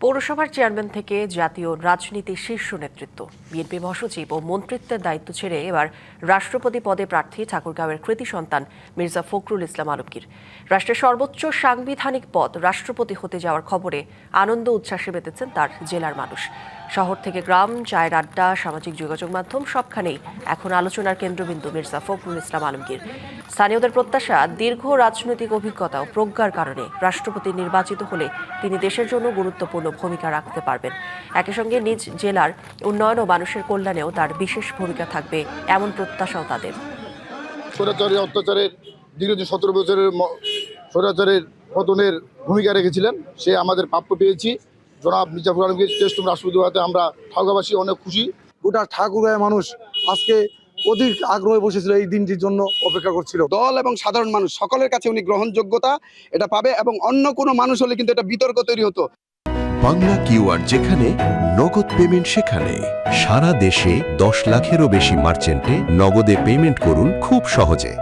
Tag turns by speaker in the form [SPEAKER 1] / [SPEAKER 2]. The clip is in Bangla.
[SPEAKER 1] পৌরসভার চেয়ারম্যান থেকে জাতীয় রাজনীতির শীর্ষ নেতৃত্ব, বিএনপি মহাসচিব ও মন্ত্রিত্বের দায়িত্ব ছেড়ে এবার রাষ্ট্রপতি পদে প্রার্থী ঠাকুরগাঁওয়ের কৃতি সন্তান মির্জা ফখরুল ইসলাম আলমগীর। রাষ্ট্রের সর্বোচ্চ সাংবিধানিক পদ রাষ্ট্রপতি হতে যাওয়ার খবরে আনন্দ উচ্ছ্বাসে মেতেছেন তার জেলার মানুষ। শহর থেকে গ্রাম, চায়ের আড্ডা, সামাজিক যোগাযোগ মাধ্যম সবখানেই এখন আলোচনার কেন্দ্রবিন্দু মির্জা ফখরুল ইসলাম আলমগীর। স্থানীয়দের প্রত্যাশা, দীর্ঘ রাজনৈতিক অভিজ্ঞতা ও প্রজ্ঞার কারণে রাষ্ট্রপতি নির্বাচিত হলে তিনি দেশের জন্য গুরুত্বপূর্ণ ভূমিকা রাখতে পারবেন। একই সঙ্গে নিজ জেলার উন্নয়ন ও মানুষের কল্যাণেও তার বিশেষ ভূমিকা থাকবে, এমন প্রত্যাশাও তাদের।
[SPEAKER 2] স্বৈরাচারী অত্যাচারের দীর্ঘ 17 বছরের স্বৈরাচারের পতনের ভূমিকা রেখেছিলেন, সে আমাদের প্রাপ্য পেয়েছি। জনাব মির্জা ফখরুল আলমগীর জ্যেষ্ঠ রাষ্ট্রপতি হওয়াতে আমরা ঠাকুরগাঁওবাসী অনেক খুশি।
[SPEAKER 3] গোটা ঠাকুরগাঁওয়ের মানুষ আজকে অধিক আগ্রহে বসেছিল, এই দিনটির জন্য অপেক্ষা করছিল।
[SPEAKER 4] দল এবং সাধারণ মানুষ সকলের কাছে উনি গ্রহণযোগ্যতা এটা পাবে, এবং অন্য কোনো মানুষ হলে কিন্তু এটা বিতর্ক তৈরি হতো।
[SPEAKER 5] বাংলা কিউআর যেখানে নগদ পেমেন্ট সেখানে। সারা দেশে 10 লাখেরও বেশি মার্চেন্টে নগদে পেমেন্ট করুন খুব সহজে।